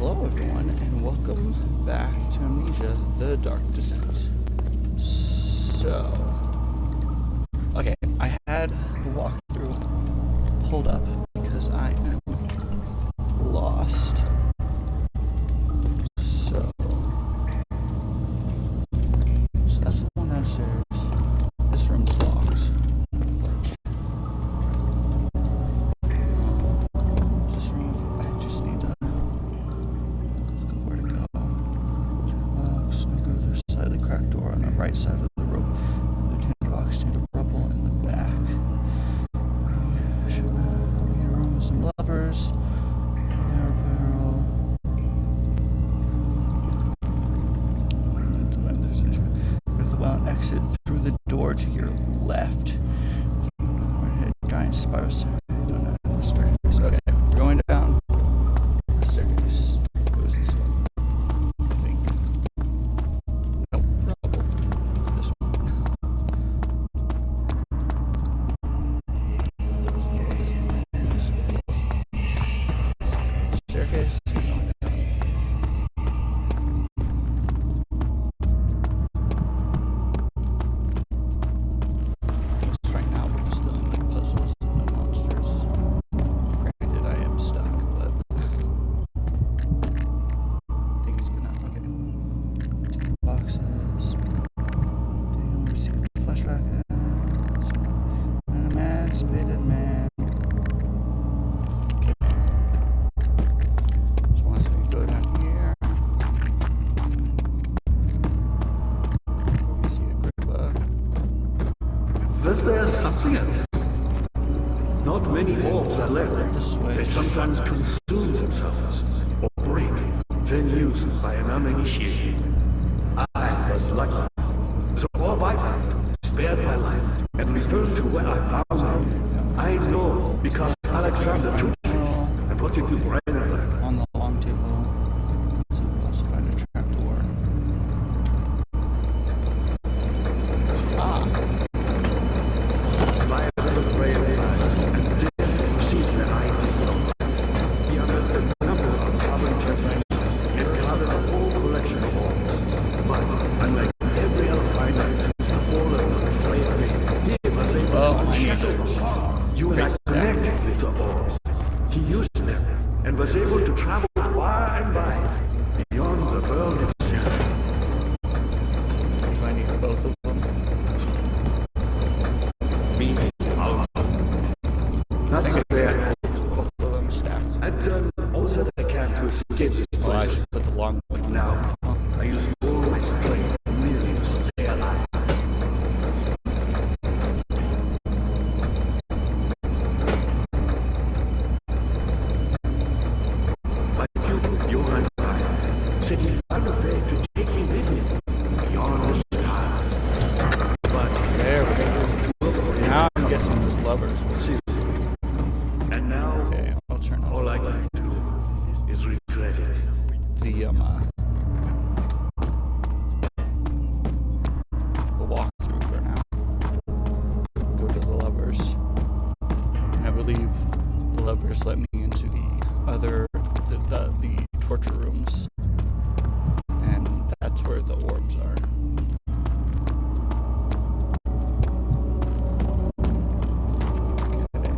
Hello everyone, and welcome back to Amnesia, The Dark Descent. Okay, I had the walkthrough pulled up because I am lost. So that's the one downstairs. This room's locked. This room, I just need to where to go. So I go to the slightly cracked door on the right side of the rope. The tinderbox near the rubble in the back. Should be in a room with some lovers. Air barrel. Go to the well and exit through the door to your left. Giant spiral staircase. Okay, we're going down the staircase. It was this one, I think. Nope, rubble. This one. Staircase. Right now we're just doing the puzzles and the monsters. Granted, I am stuck, but I think it's gonna. Okay. Two boxes. Daniel received flashback. An emancipated man. Okay. So once we go down here, we see a gripper. Was there something else? Not many orbs are left. They sometimes consume themselves or break, when used by an uninitiated. I was lucky. The orb I found spared my life and returned to where I found it. I know because Alexander took it and put it to Brandenburg. On the long table, so we'll also find a trapdoor. Ah. You and I connected with the orbs. He used them and was able to travel far and wide, beyond the world itself. Do I need both of them? Me? I'll... Not so bad. Both of them stacked. I've done all that I can to escape this Well, I place. should put the long one on. Now, I use all my strength merely to stay alive. Said he found a way to take me with him beyond the stars. But There we go. Now I'm guessing those lovers will see. and now Okay, I'll turn off all I can do is regret it. the walkthrough for now. Go to the lovers. And I believe the lovers let me into the other the torture rooms. And that's where the orbs are. Okay.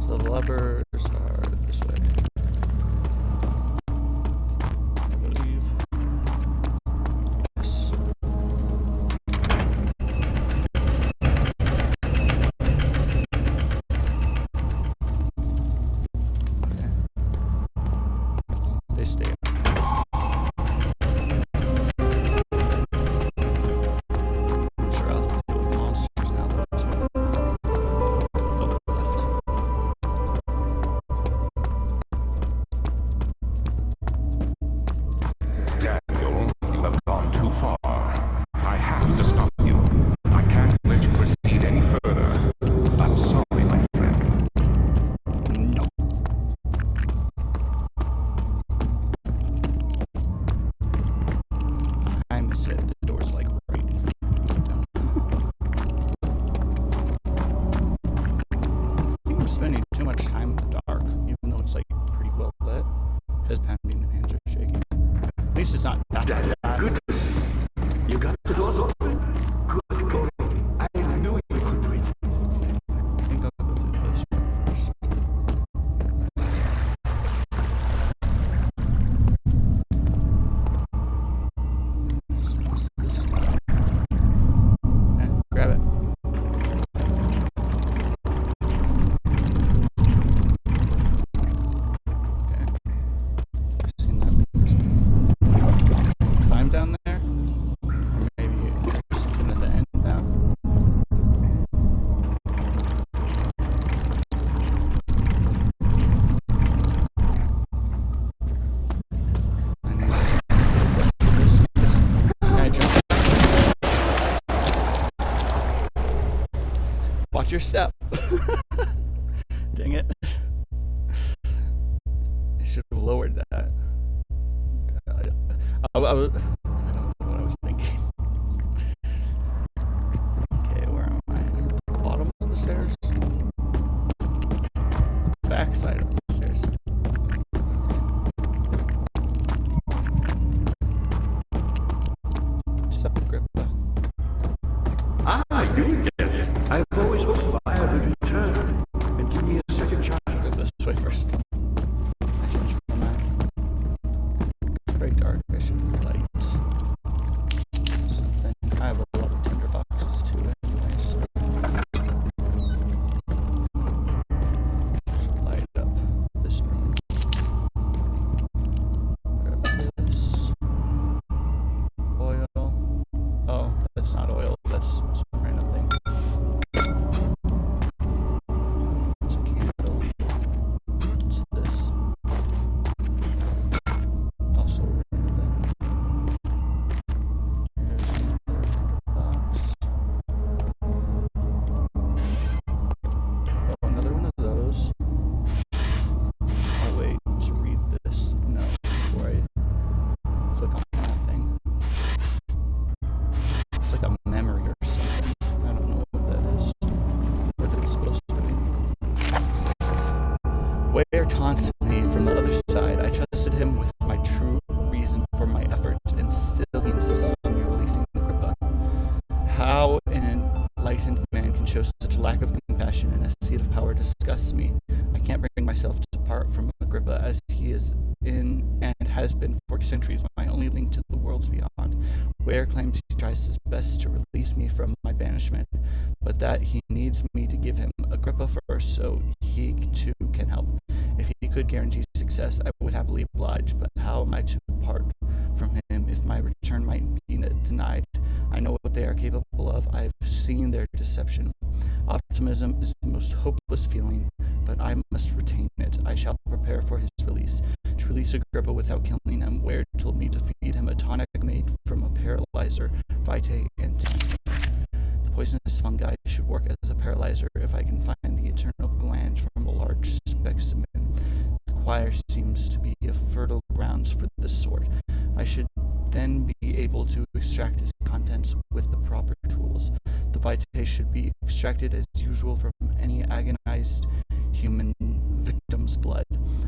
So the levers are this way. I believe. Yes. Okay. They stay up. I'm sure I'll have to deal with monsters now too. Oh, left. Daniel, you have gone too far. I have to stop you. I can't let you proceed any further. I'm sorry, my friend. No. I said the door's like right in front of me. I think I'm spending too much time in the dark, even though it's room's like pretty well lit. Head's pounding and hands are shaking. At least it's not that bad. Good to see. You got the doors open? Good going. I knew you could do it. I think I'll go through this room first. Grab it. Okay. I've seen that before. Climb down there? Or maybe there's something at the end now? I need this. Can I jump? Watch your step. Dang it. I should have lowered that. I don't know what I was thinking. Okay, where am I? The bottom of the stairs? Back side of the stairs. Just up the grip though. Ah, you again. I've always hoped fire would return and give me a second chance. Go this way first. I changed my mind. It's very dark. I should light something. I have a lot of tinder boxes too, anyway, so should light up this room. Grab this. Oil. Oh, that's not oil. That's some random thing. It's a candle. What's this? Also a random thing. Here's another box. Oh, another one of those. I'll wait to read this note before I click on that thing. It's like a memory or something. I don't know what that is. What it's supposed to be. Ware taunts me from the other side. I trusted him with my true reason for my efforts, and still he insisted on me releasing Agrippa. How an enlightened man can show such a lack of compassion and a seat of power disgusts me. I can't bring myself to part from Agrippa, as he is in and has been for centuries my only link to the worlds beyond. Ware claims he tries his best to release me from my banishment, but that he needs me to give him Agrippa first so he too can help. If he could guarantee success, I would happily oblige, but how am I to part from him if my return might be denied? I know what they are capable of. I've seen their deception. Optimism is the most hopeless feeling, but I must retain it. I shall prepare for his release. To release Agrippa without killing him, Ware told me to feed him a tonic made from a paralyzer, vitae, and tea. The poisonous fungi should work as a paralyzer if I can find the eternal gland from a large specimen. The choir seems to be a fertile grounds for this sort. I should then be able to extract its contents with the proper tools. The vitae should be extracted as usual from any agonized human victim's blood.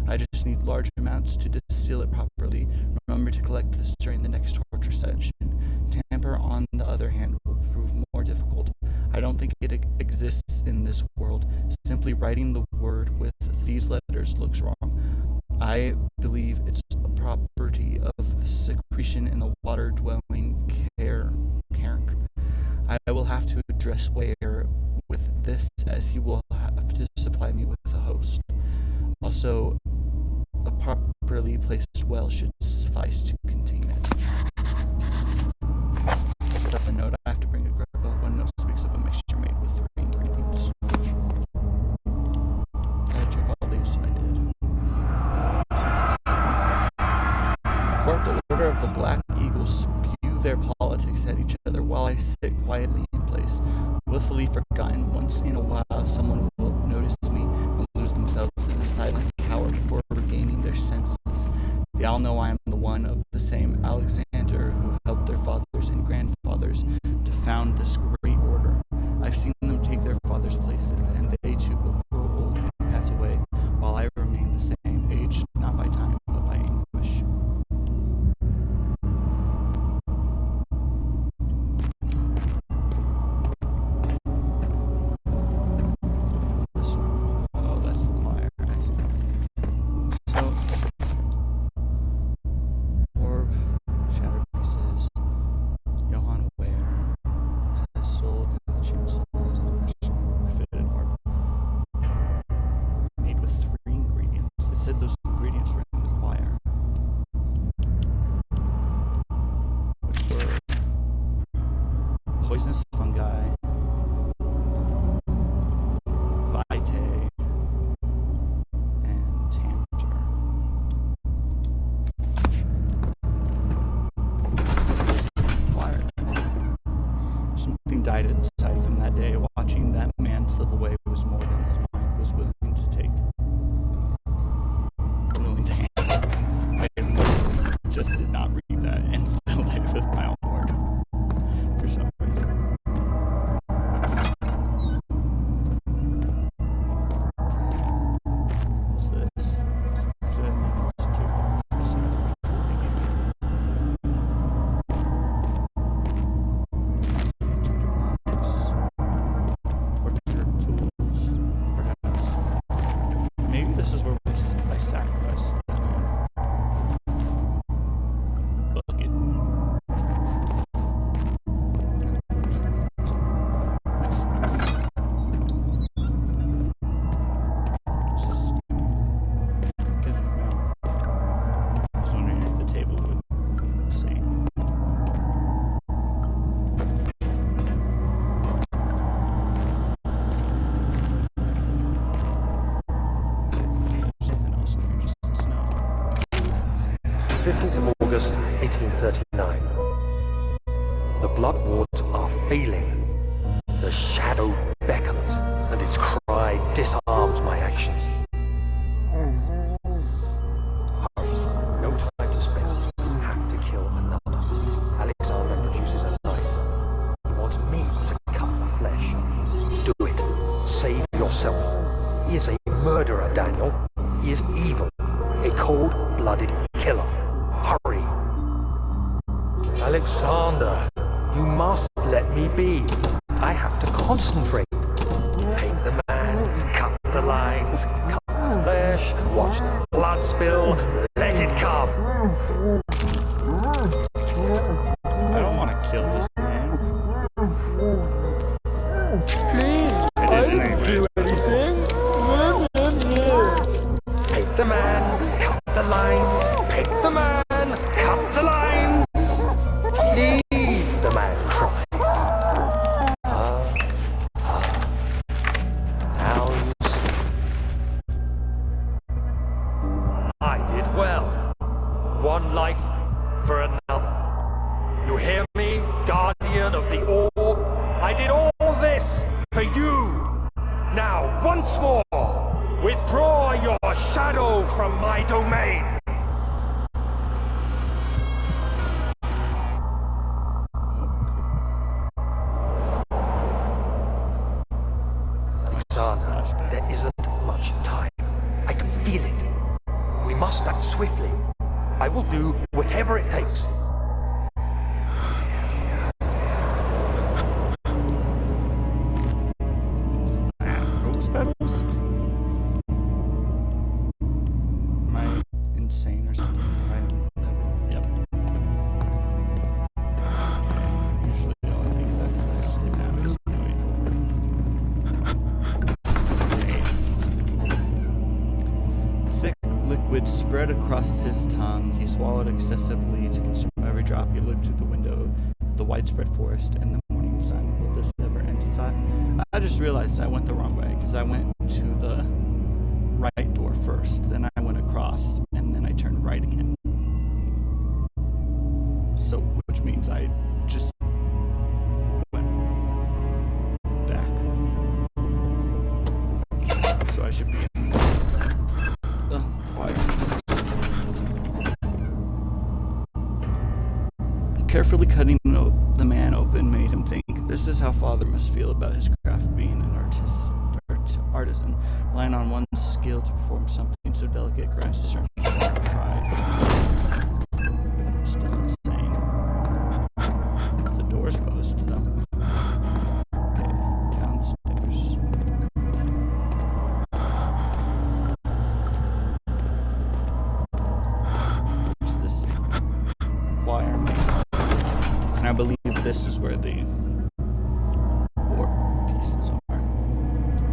I just need large amounts to distill it properly. Remember to collect this during the next torture session. Tamper, on the other hand, will prove more difficult. I don't think it exists in this world. Simply writing the word with these letters looks wrong. I believe it's a property of the secretion in the water-dwelling cairn. I will have to address Ware with this, as he will have to supply me with a host. Also, a properly placed well should suffice to contain it. Set the note. I have to bring Agrippa. One note speaks of a mixture made with 3 ingredients. Did I check all these? I did. In court, the order of the Black Eagles spew their politics at each other while I sit quietly in place, willfully forgotten. Once in a while, someone will notice me and lose themselves in a silent cower before regaining their senses. They all know I am the one of the same Alexander who helped their fathers and grandfathers to found this great order. I've seen them take their fathers' places, and they too will grow old and pass away, while I remain the same. said those ingredients were in the choir. Which were poisonous fungi, vitae, and tantor. Something died inside of him that day. Watching that man slip away was more than his mind was willing to take. Willing to handle. I just did not read that in the light with my own word. For some reason. What's this? This is where I sacrificed that man. Bucket. This is good. I was wondering if the table would say anything. Something else in here, just the snow. 15th of August, 1839. The blood wards are failing. The shadow beckons, and its cry disarms my actions. Hurry, no time to spare. Have to kill another. Alexander produces a knife. He wants me to cut the flesh. Do it. Save yourself. He is a murderer, Daniel. He is evil. A cold-blooded killer. Hurry! Alexander, you must let me be. I have to concentrate. Paint the man, cut the lines, cut the flesh, watch the blood spill, let it come. I don't want to kill this man. Please, I didn't do anything. Paint the man, cut the lines, paint the man, cut the lines. Please, the man cries. Now you see. I did well. One life for another. You hear me, guardian of the orb? I did all this for you. Now, once more, withdraw your shadow from my domain. Alexander, there isn't much time. I can feel it. We must act swiftly. I will do whatever it takes. Rose petals? Am I insane or something? Yep. Usually the only thing that I just didn't have is moving forward. Thick liquid spread across his tongue. He swallowed excessively to consume every drop. He looked through the window at the widespread forest and the morning sun. Will this ever end, he thought. I just realized I went the wrong way because I went to the right door first, then I went across, and then I turned right again. So, which means I just went back. So I should be in the wire juice. Carefully cutting the man open made him think, this is how Father must feel about his craft, being an artisan, relying on one's skill to perform something so delicate grants a certain pride. Still insane. The door's closed, though. Okay, down the stairs. What's this? Wire maker. And I believe this is where the pieces are,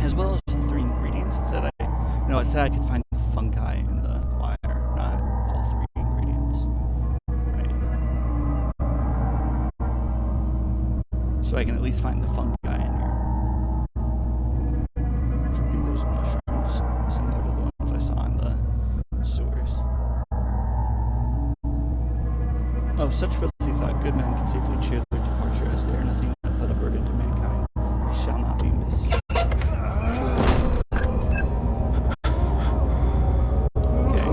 as well as the 3 ingredients. It said I could find fungi in the choir, not all three ingredients. Right. So I can at least find the fungi in here. Which would be those mushrooms, similar to the ones I saw in the sewers. Oh, such filthy thought. Good men can safely cheer their departure, as they are nothing but a burden to mankind. They shall not be missed. Okay.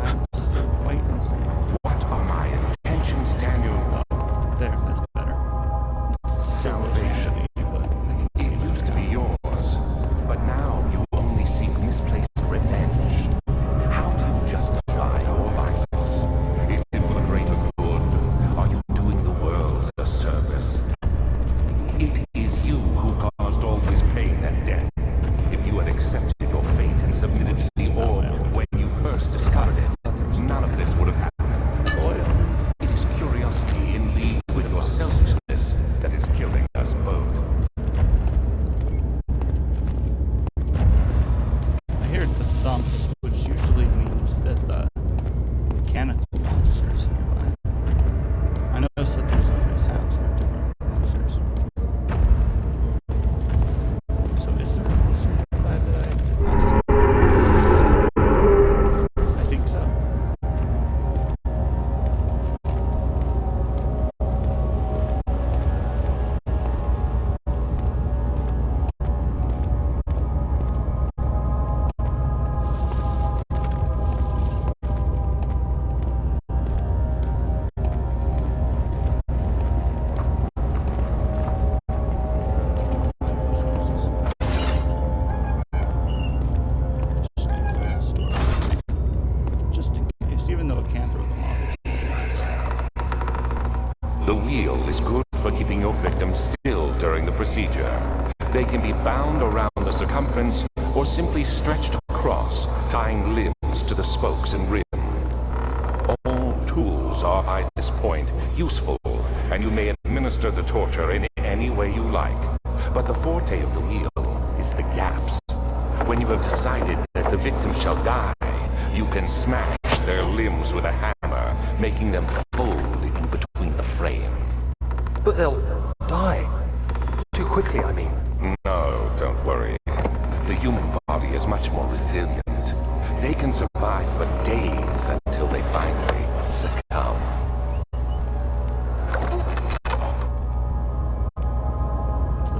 I'm still quite insane. What are my intentions, Daniel? Oh, there, that's better. Salvation. But I can It see used to be yours, but now you only seek misplaced revenge. How do you justify your violence? Is it for the greater good? Are you doing the world a service? It is you who caused all this pain and death. If you had accepted your fate and submitted to the orb when you first discovered it, none of this would have happened. It is curiosity in league with your selfishness that is killing us both. I heard the thumps, which usually means that the mechanical monsters nearby. I noticed that there's different sounds with different monsters. So is there a monster nearby that I did not see? I think so. Those monsters. Just gonna close this door. Just in case, even though it can throw them off. The wheel is good for keeping your victim still during the procedure. They can be bound around the circumference or simply stretched across, tying limbs to the spokes and rim. All tools are by this point useful, and you may administer the torture in any way you like. But the forte of the wheel is the gaps. When you have decided that the victim shall die, you can smash their limbs with a hammer, making them fold in between the frame. But they'll die. Too quickly, I mean. No, don't worry. The human body is much more resilient. They can survive for days until they finally succumb.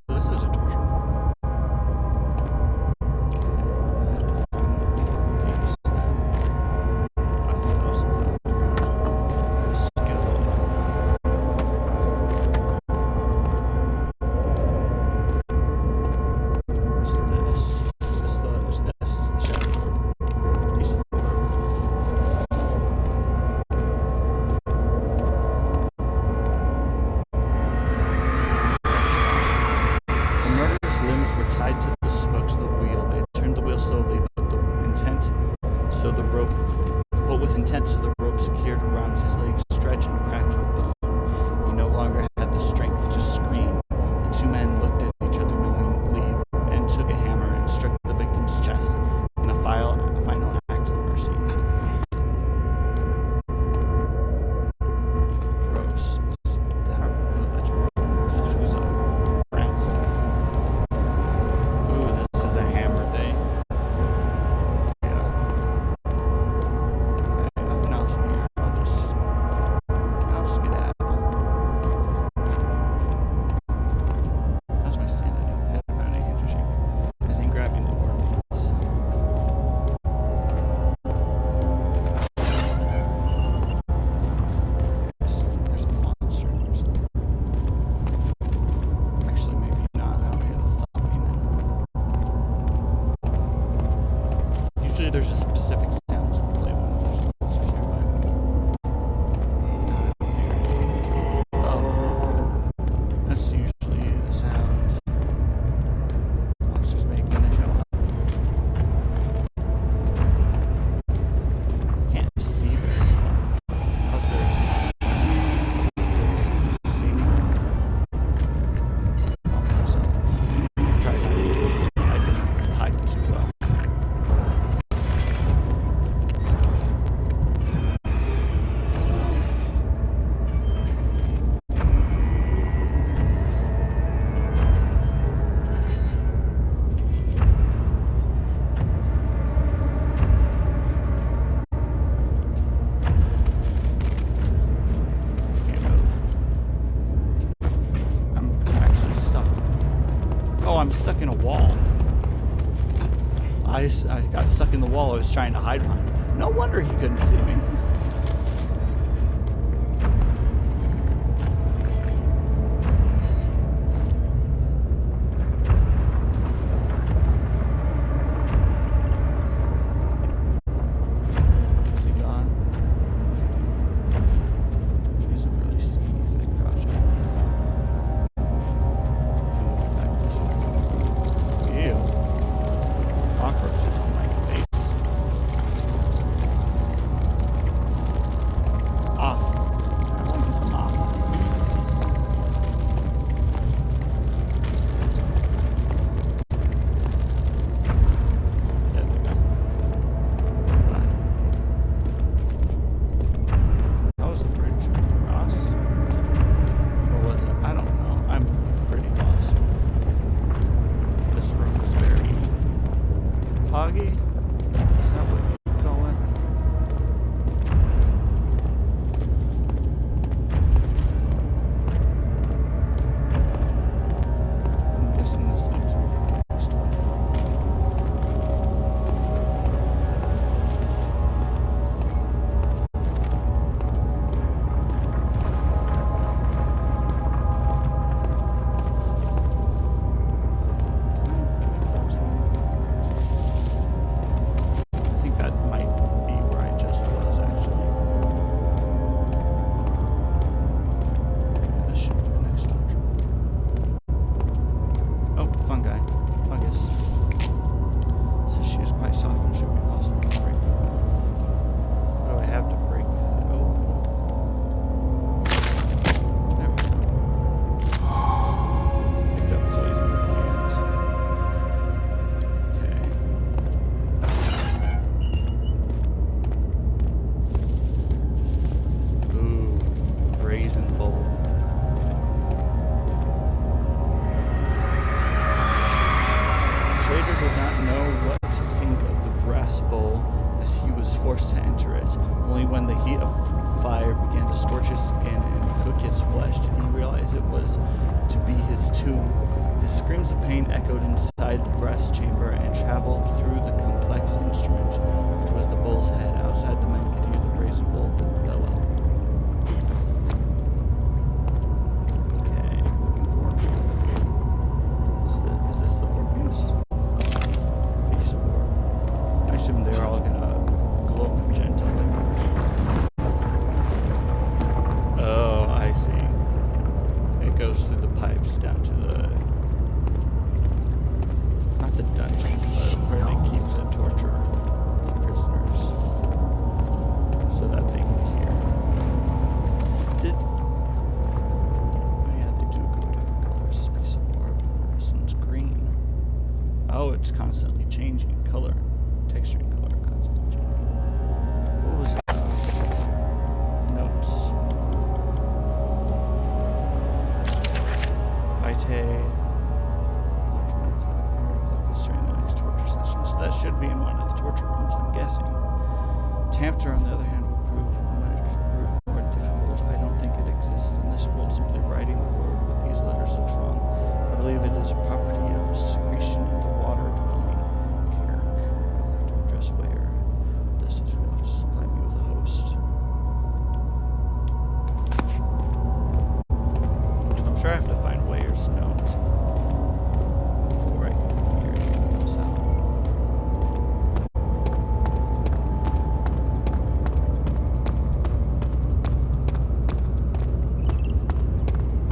This is a torture room. Okay, I have to find the piece then. I think that was something on the ground. A skeleton. What's this? Is this the shadow orb? Piece of the orb. The murderous limbs were tied to the spokes of the wheel. They turned the wheel slowly, but with intent so the rope secured around his legs stretched and cracked the bone. He no longer had the strength to scream. The two men looked at each other knowingly and took a hammer and struck the victim's chest in a final act of mercy. Gross. That's rope. I thought it was a brass stick. Ooh, this is the hammer thing. Yeah. Okay, nothing else in here. I'll skedaddle. How's my sanity? I don't need to shake. I think grabbing the orb, please. I still think there's a monster or something. Actually, maybe not. I don't hear the thumping anymore. Usually there's a specific sounds to play when there's monsters nearby. Oh. That's usually the sound monsters make when they show up. I can't see very far. Out there is monsters. See me? I don't think so. I can hide too well. stuck in a wall. I got stuck in the wall I was trying to hide behind. No wonder he couldn't see me. Forced to enter it. Only when the heat of fire began to scorch his skin and cook his flesh did he realize it was to be his tomb. His screams of pain echoed inside the brass chamber and traveled through the complex instrument, which was the bull's head. Outside, the men could hear the brazen bull bellow. Okay, looking for orb. Is this the orb piece? Piece of orb. I assume they're all gonna glow magenta like the first one. Oh, I see. It goes through the pipes down to the... not the dungeon, but where they keep the torture prisoners. So that they can hear. Oh yeah, they do go different colors. Piece of orb. This one's green. Oh, it's constantly changing color. Texture and color constantly changing. What was it? Notes. Vitae. Large amounts of remember to click this during the next torture session. So that should be in one of the torture rooms, I'm guessing. Tamper, on the other hand, will prove more difficult. I don't think it exists in this world. Simply writing the word with these letters looks wrong. I believe it is a property of the secretion in the water dwelling. I'll have to address where this is. We'll have to supply me with a host. I'm sure I have to find Wayer's note before I can figure anything else out.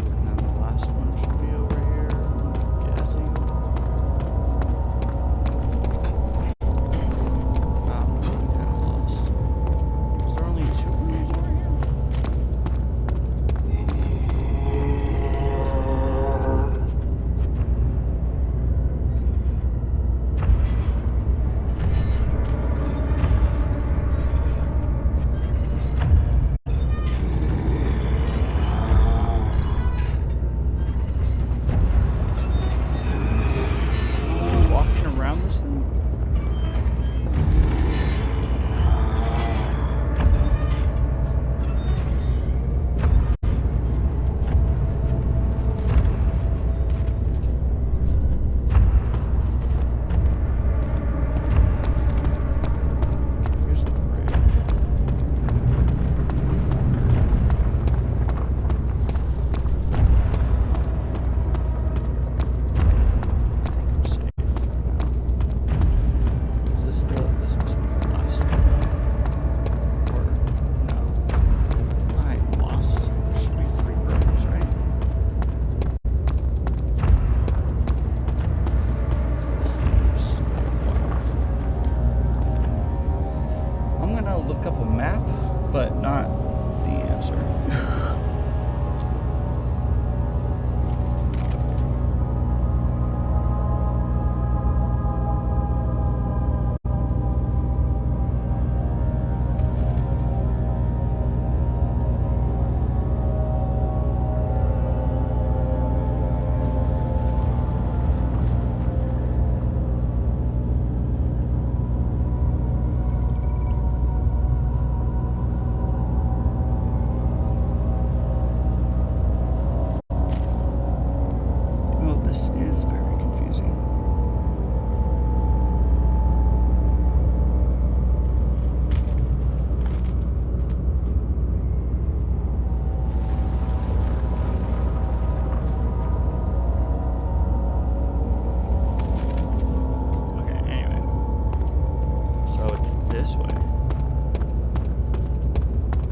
And then the last one should be over here, I'm guessing.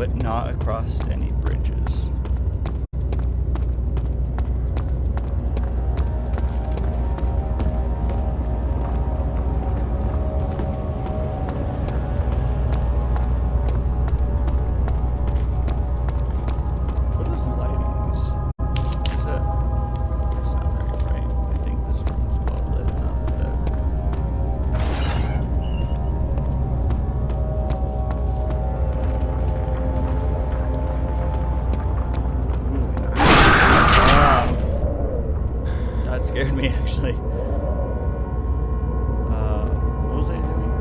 but not across any bridges. Scared me, actually. What was I doing?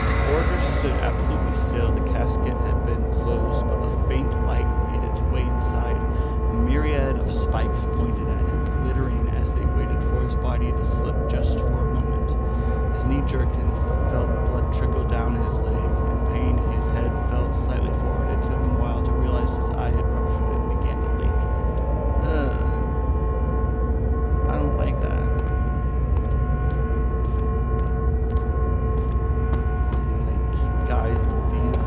The forger stood absolutely still. The casket had been closed, but a faint light made its way inside. A myriad of spikes pointed at him, glittering as they waited for his body to slip just for a moment. His knee jerked and felt blood trickle down his leg. In pain, his head fell slightly forward. It took him a while to realize his eye had ruptured and began to leak. I don't like that. And they keep guys in these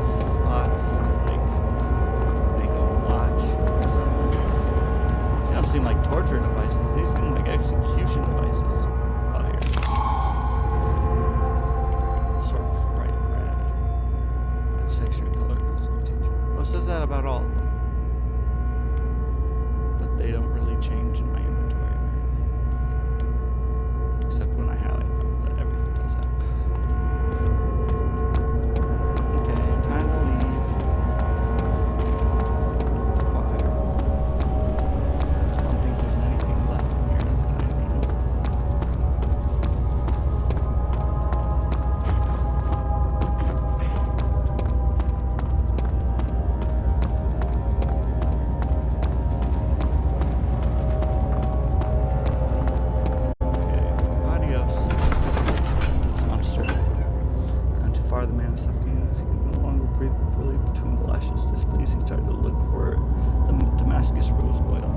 spots to like make them watch or something. These don't seem like torture devices. These seem like execution devices. Oh, here. Sort of bright red. That section color comes to attention. Well, it says that about all of them. They don't really change in my inventory, apparently. Except when I highlight them, but everything does that. Okay, time to leave. Wire. I don't think there's anything left in here that I need. Rose oil.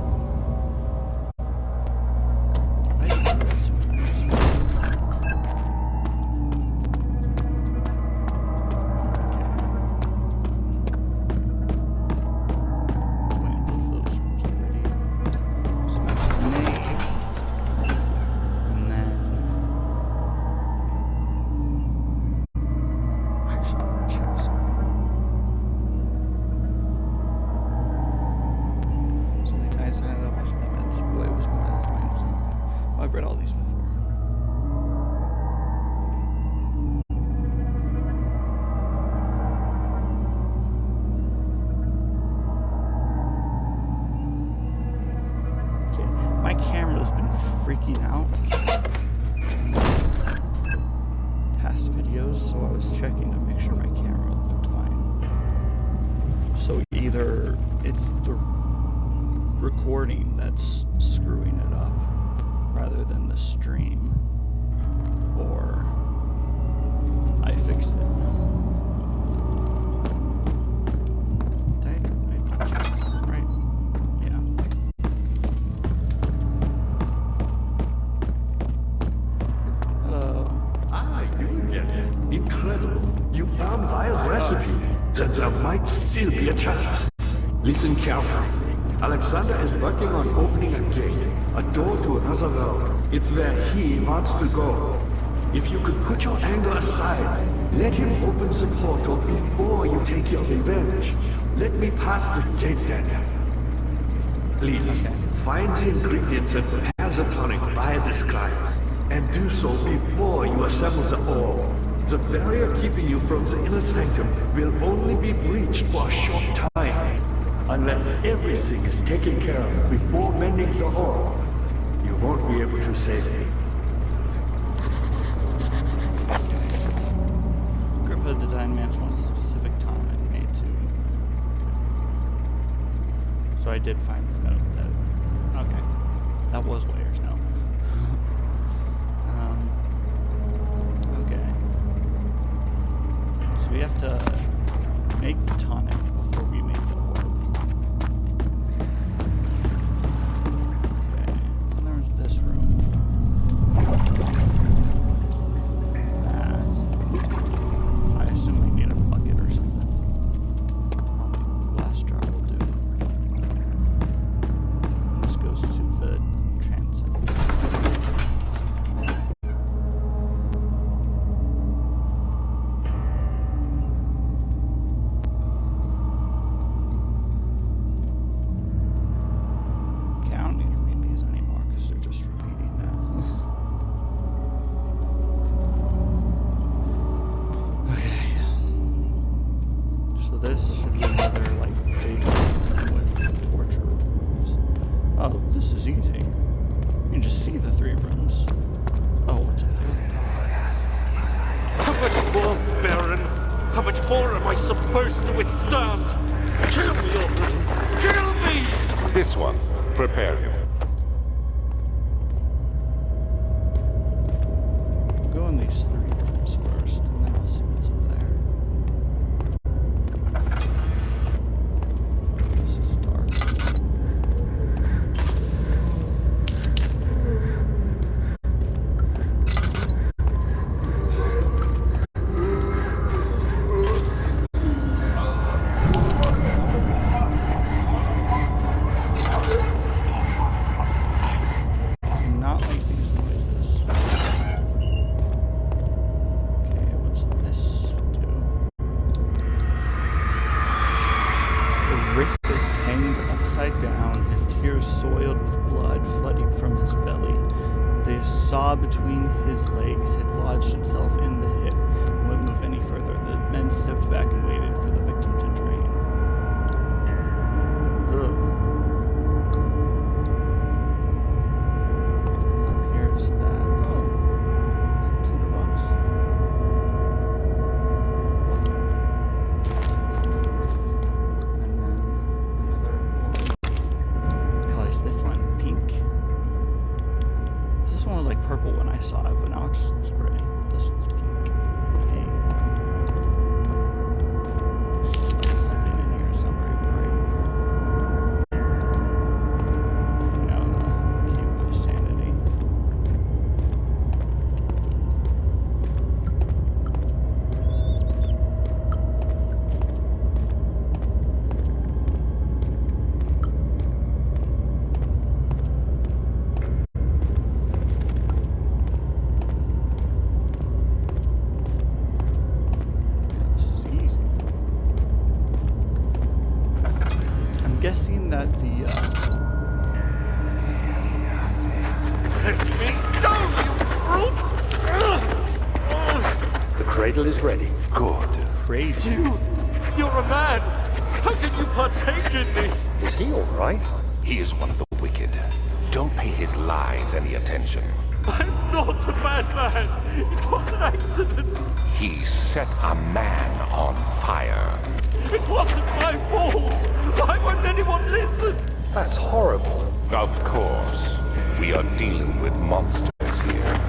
I do that sometimes. Okay. Went both those rooms already. Smash the nave. And then actually I'm gonna check something. I decided I watched Lemons. Boy, it was more than mine. Well, I've read all these before. Okay, my camera's been freaking out in past videos, so I was checking to make sure my camera looked fine. So either it's the recording that's screwing it up rather than the stream, or I fixed it. I check this one, right? Yeah. Hello. You again. Incredible. You found Vile's recipe. Then there might still be a chance. Listen carefully. Alexander is working on opening a gate, a door to another realm. It's where he wants to go. If you could put your anger aside, let him open the portal before you take your revenge. Let me pass the gate then. Please, find the ingredients and prepare the tonic Vile describes, and do so before you assemble the orb. The barrier keeping you from the inner sanctum will only be breached for a short time. Unless everything is taken care of before mending the orb, you won't be able to save me. Grip of the Dying Man's one specific time I made to. Okay. So I did find the note that. Okay. That was Wayers now. Okay. So we have to make the tonic before we make the orb. Okay. And there's this room. That. this is easy. You can just see the 3 rooms. Oh, what's up there? How much more, Baron? How much more am I supposed to withstand? Kill me already! Kill me! This one. Prepare him. Go in these 3 rooms first, and then I'll see what's up there. This is dark. Soiled with blood flooding from his belly. The saw between his legs had lodged itself in the hip and wouldn't move any further. The men stepped back and waited for the victim to drain. Up here's that. Oh, that tinderbox. This one pink. This one was like purple when I saw it, but now it just looks gray. This one's pink. Hey. There's something in here somewhere right in here. To keep my sanity. Guessing that the Let me go, you brute! The cradle is ready. Good. cradle. You're a man! How can you partake in this? Is he all right? He is one of the wicked. Don't pay his lies any attention. I'm not a bad man! It was an accident! He set a man on fire. It wasn't my fault! Why won't anyone listen? That's horrible. Of course. We are dealing with monsters here.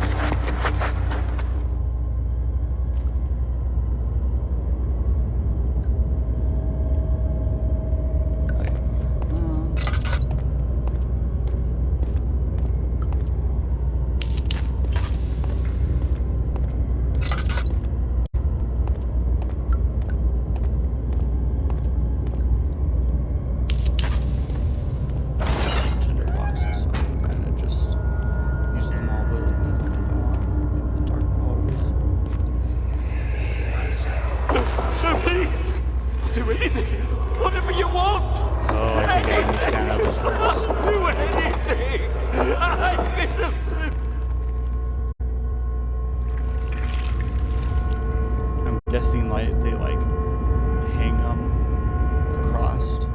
Guessing like they like hang them across,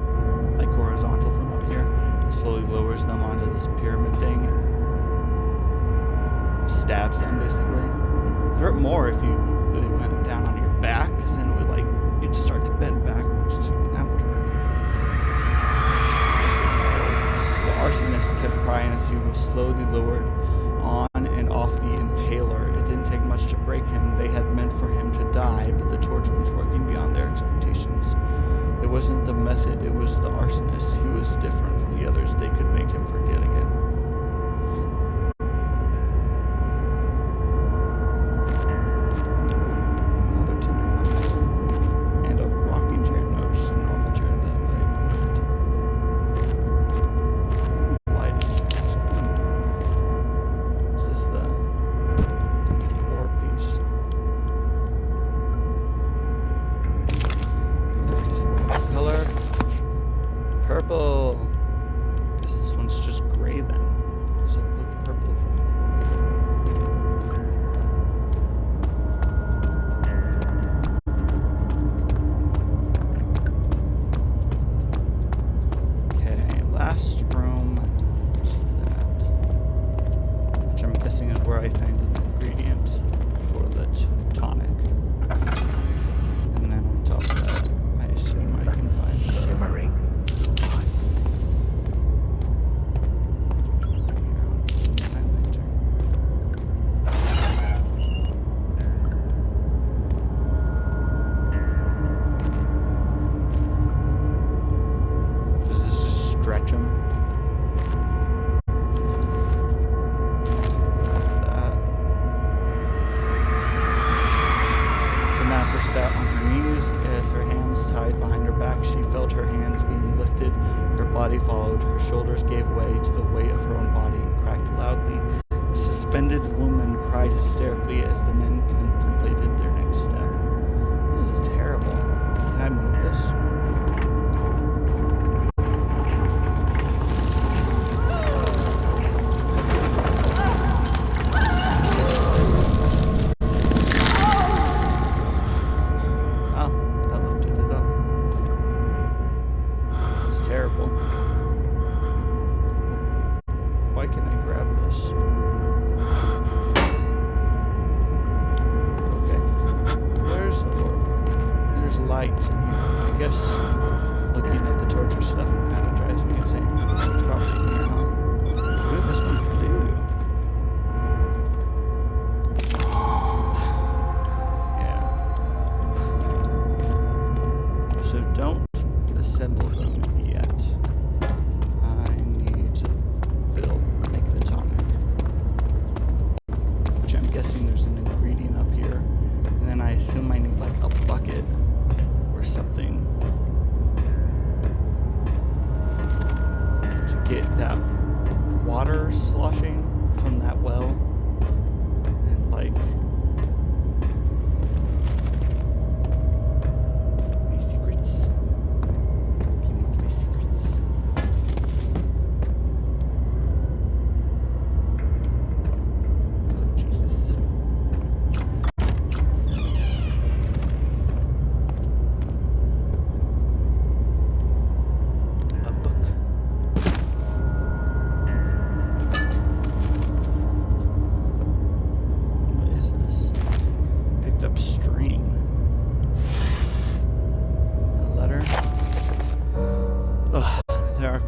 like horizontal from up here, and slowly lowers them onto this pyramid thing and stabs them basically. It hurt more if you really went down on your back, because then it would like you'd start to bend backwards too, and that would hurt. The arsonist kept crying as he was slowly lowered on and off the impaler. It didn't take much to break him. They had meant for him to die, but the torture was working beyond their expectations. It wasn't the method, it was the arsonist. He was different from the others. They could make him forget again. Another tinderbox. And a rocking chair. No, just a normal chair that I moved. Lighting. It's kind of dark. Is this the war piece? Picked a piece of color. Purple. Guess felt her hands being lifted. Her body followed. Her shoulders gave way to the weight of her own body and cracked loudly. The suspended woman cried hysterically as the men contemplated their next step. This is terrible. Can I move this?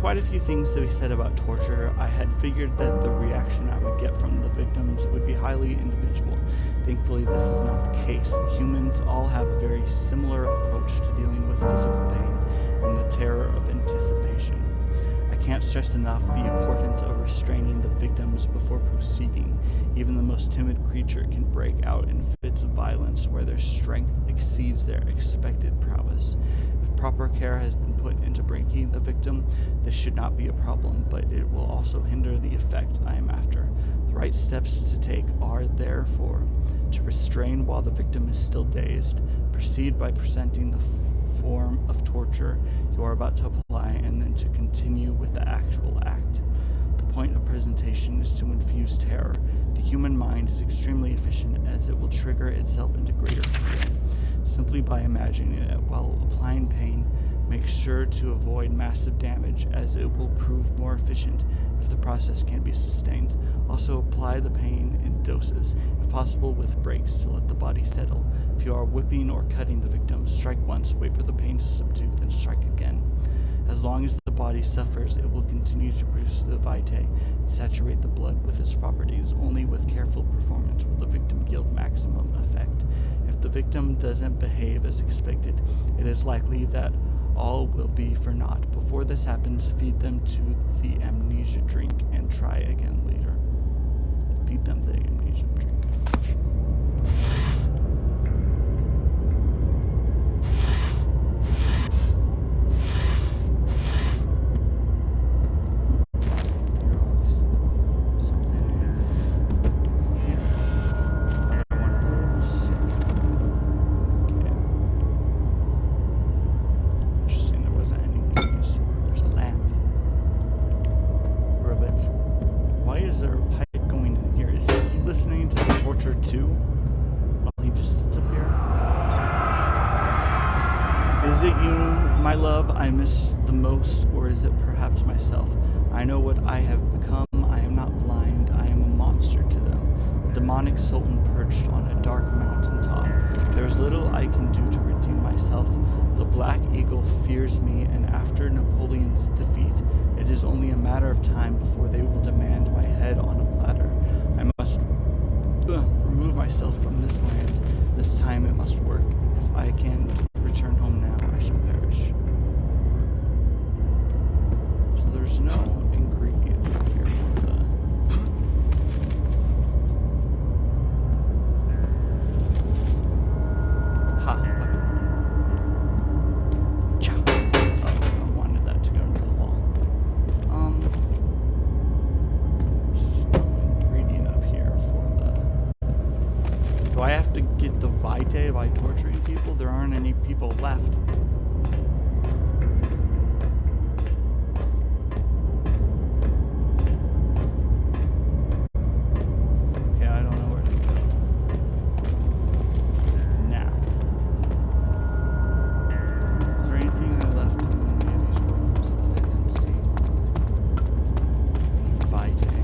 Quite a few things to be said about torture. I had figured that the reaction I would get from the victims would be highly individual. Thankfully, this is not the case. The humans all have a very similar approach to dealing with physical pain and the terror of anticipation. I can't stress enough the importance of restraining the victims before proceeding. Even the most timid creature can break out in fits of violence where their strength exceeds their expected prowess. If proper care has been put into breaking the victim, this should not be a problem, but it will also hinder the effect I am after. The right steps to take are, therefore, to restrain while the victim is still dazed, proceed by presenting the form of torture you are about to apply, and then to continue with the actual act. The point of presentation is to infuse terror. The human mind is extremely efficient, as it will trigger itself into greater fear. Simply by imagining it while applying pain, make sure to avoid massive damage, as it will prove more efficient if the process can be sustained. Also, apply the pain in doses, if possible with breaks, to let the body settle. If you are whipping or cutting the victim, strike once, wait for the pain to subdue, then strike again. As long as the body suffers, it will continue to produce the vitae and saturate the blood with its properties. Only with careful performance will the victim yield maximum effect. If the victim doesn't behave as expected, it is likely that all will be for naught. Before this happens, feed them to the amnesia drink and try again later. Feed them the amnesia drink. I miss the most, or is it perhaps myself? I know what I have become. I am not blind. I am a monster to them. A demonic sultan perched on a dark mountain top. There is little I can do to redeem myself. The Black Eagle fears me, and after Napoleon's defeat, it is only a matter of time before they will demand my head on a platter. I must remove myself from this land. This time it must work. If I can return home now, I shall perish. So there's no ingredient up here for the... Ha, weapon. Chow. Oh. by torturing people. There aren't any people left. Okay, I don't know where to go. Now. Is there anything I left in any of these rooms that I didn't see? Inviting.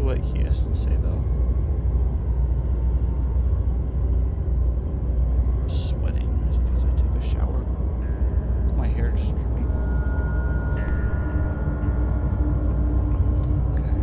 What he has to say, though. I'm sweating because I took a shower. My hair just dripping. Okay.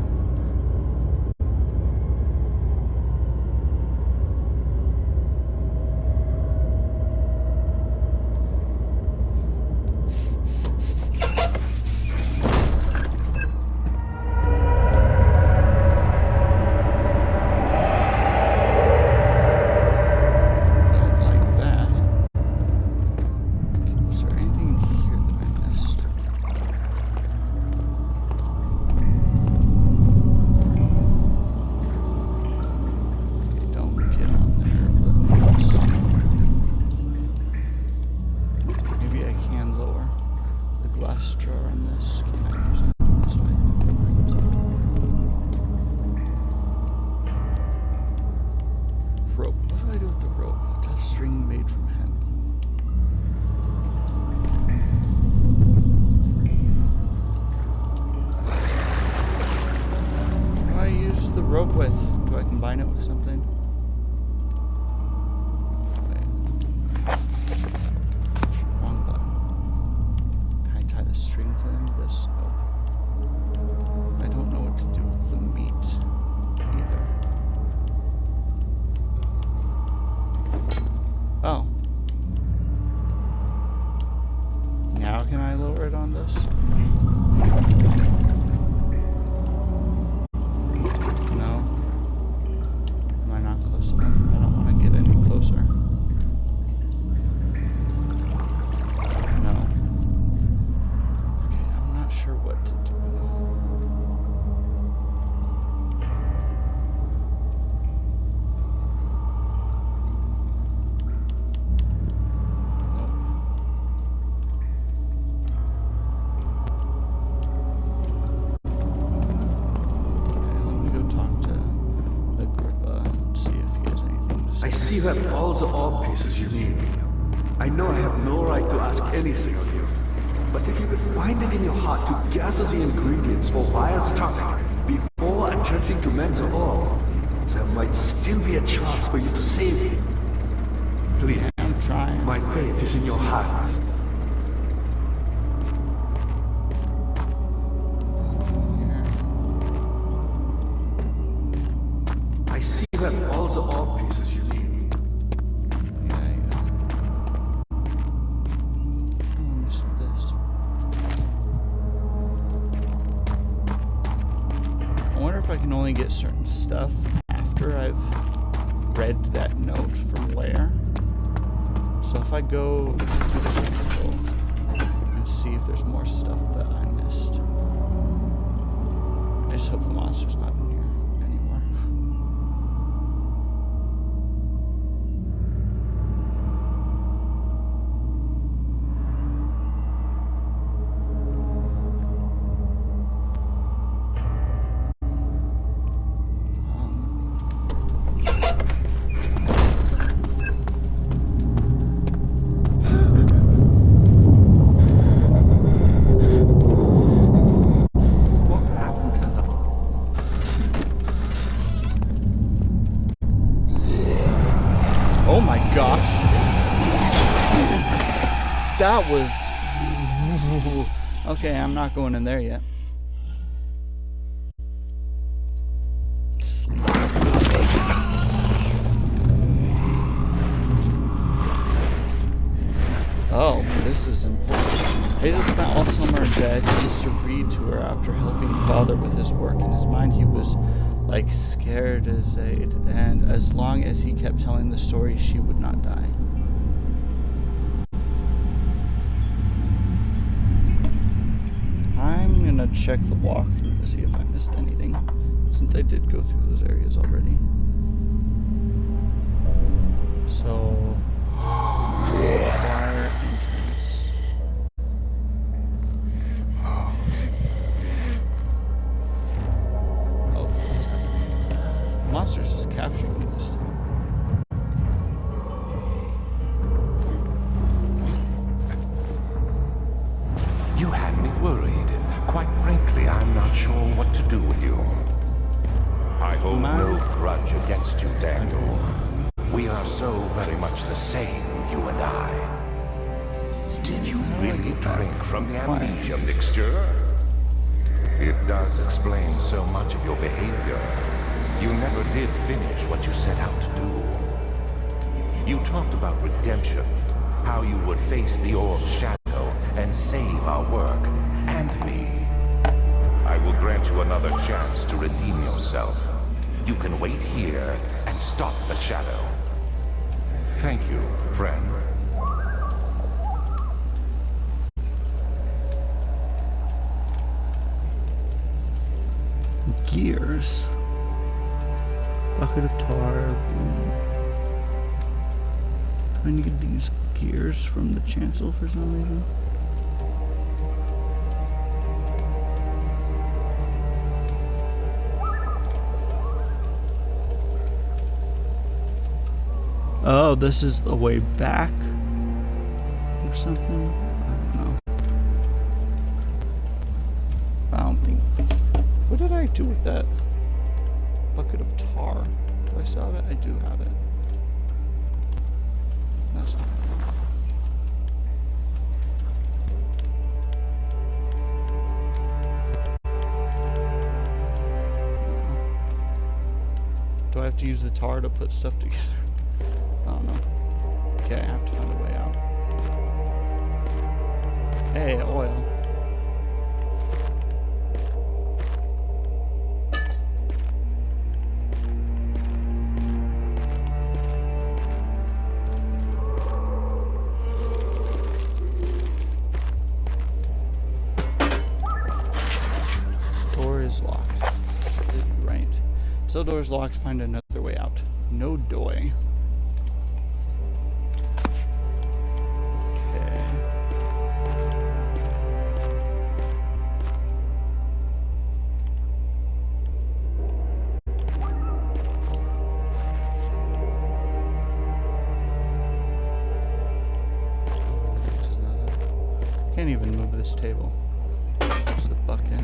String made from hemp. What do I use the rope with? Do I combine it with something? Wait. Wrong button. Can I tie the string to the end of this? Nope. I don't know what to do with the meat either. Oh. Now can I lower it on this? No. Am I not close enough? I don't want to get any closer. No. Okay, I'm not sure what to do. I see you have all the orb pieces you need. I know I have no right to ask anything of you, but if you could find it in your heart to gather the ingredients for Vire's tonic before attempting to mend the orb, there might still be a chance for you to save him. Please, I'm trying. My fate is in your hands. I see you have all the orb pieces you need. I can only get certain stuff after I've read that note from where. So if I go to the chancel and see if there's more stuff that I missed. I just hope the monster's not in here anymore. That was... Okay, I'm not going in there yet. Sleep. Oh, this is important. Hazel spent all summer in bed. He used to read to her after helping father with his work. In his mind, he was like scared as Zaid, and as long as he kept telling the story, she would not die. I'm gonna check the walkthrough to see if I missed anything, since I did go through those areas already. So, wire entrance. Oh, what's happening? Monsters just captured me this time. You had me worried. Quite frankly, I'm not sure what to do with you. I hold no grudge against you, Daniel. We are so very much the same, you and I. Did you really drink from the Amnesia mixture? It does explain so much of your behavior. You never did finish what you set out to do. You talked about redemption, how you would face the orb's shadow and save our work, and me. I will grant you another chance to redeem yourself. You can wait here and stop the shadow. Thank you, friend. Gears. Bucket of tar. Trying to get these gears from the chancel for some reason. Oh, this is the way back or something? I don't know. I don't think... What did I do with that bucket of tar? Do I still have it? I do have it. That's not it. Do I have to use the tar to put stuff together? I don't know. Okay, I have to find a way out. Hey, oil. Door is locked. Right. So door is locked, find another way out. No doy. Can't even move this table. There's the bucket.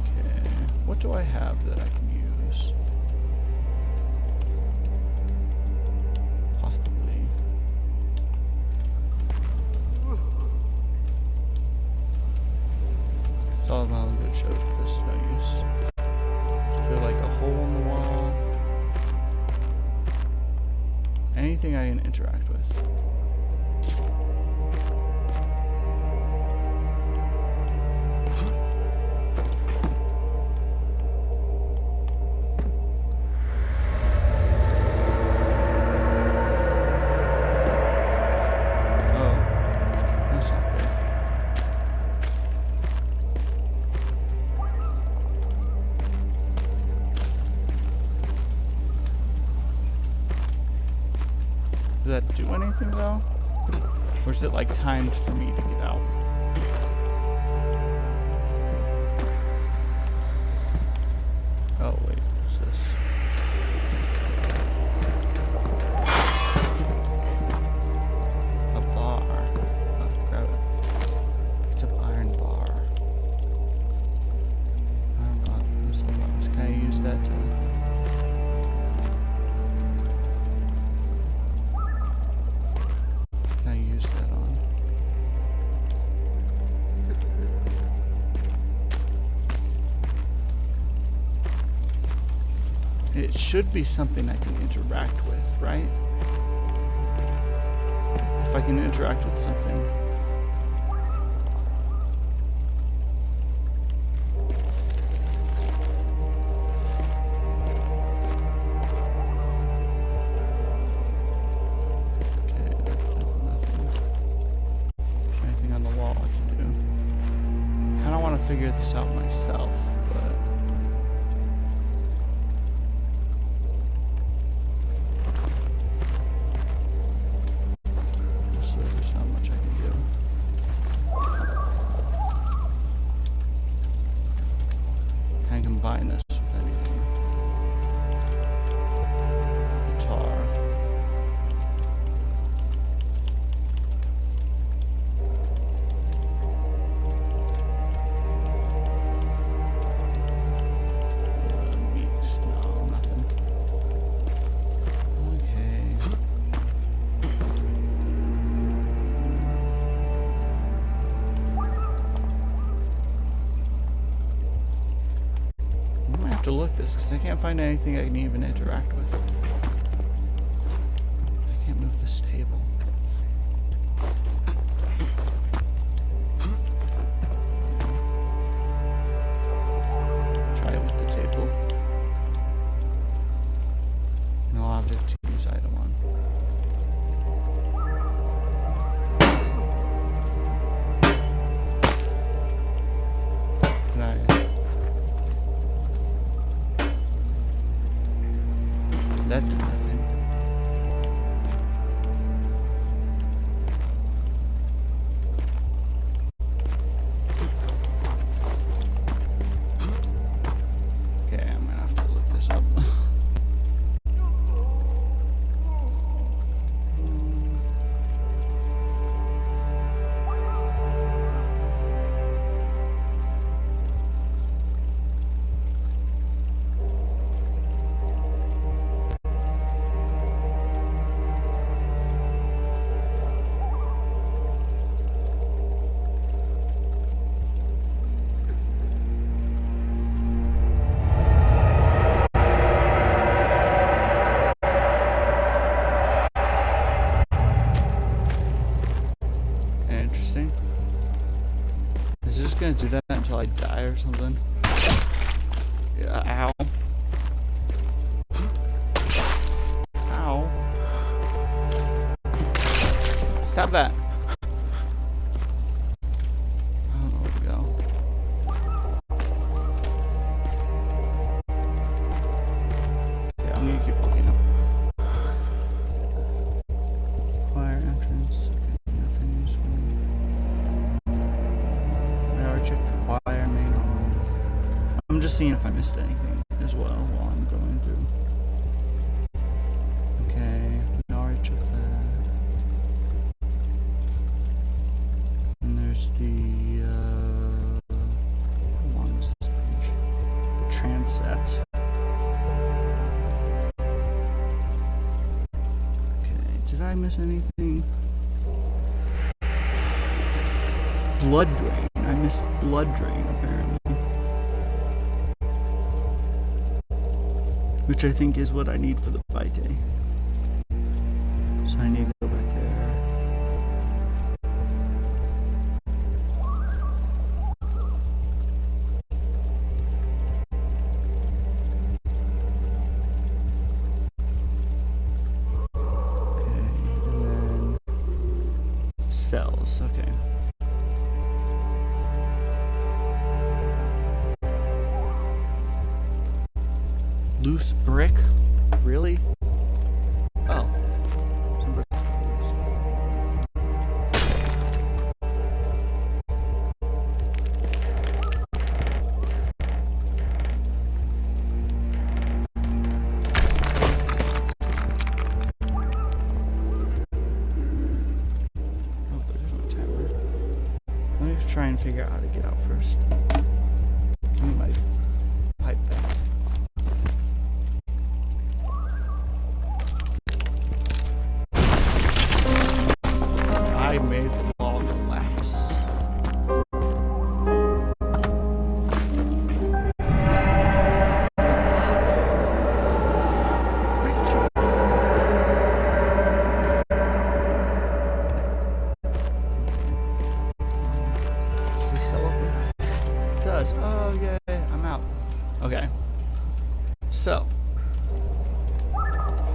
Okay, what do I have that I can use? Possibly. It's all about a good show. This is no use. Is there like a hole in the wall? Anything I can interact with. Oh, that's not good. Does that do anything though? Or is it like timed for me to get out? Oh wait, what's this? A bar. Oh, grab it. Picked up iron bar. Iron bar. Where's the box? Can I use that to... It should be something I can interact with, right? If I can interact with something. Okay, nothing. Is there anything on the wall I can do? I kind of want to figure this out myself, but... there's not much I can do. Can I combine this with anything? Guitar. Meats. No, nothing. Okay. To look this because I can't find anything I can even interact with. I can't move this table. Try it with the table. No object to use item on. Can I? That did nothing. Okay, I'm gonna have to look this up. Interesting. Is it just gonna do that until I die or something? Yeah, ow. Ow. Stop that. I don't know where to go. Okay, I'm gonna keep looking up. Fire entrance. Nothing useful. Check the choir main hall. I'm just seeing if I missed anything as well while I'm going through. Okay, we already checked that. And there's the how long is this page? The transept. Okay, did I miss anything? Blood drain. I missed blood drain, apparently. Which I think is what I need for the Vitae. So I need to go back there. Okay, and then cells, okay. Loose brick? Really? Oh. Some brick. Oh, there's no timer. Let me try and figure out how to get out first. Give me my pipe back. I made the wall collapse. this cell open? It does. Oh, yay. I'm out. Okay. So.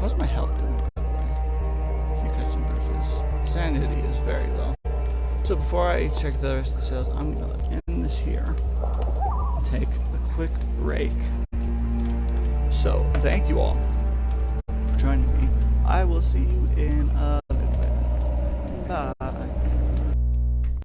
How's my health doing, by the way? Few cuts and bruises. Sanity is very low. So before I check the rest of the cells, I'm going to end this here. And take a quick break. So, thank you all for joining me. I will see you in a little bit. Bye.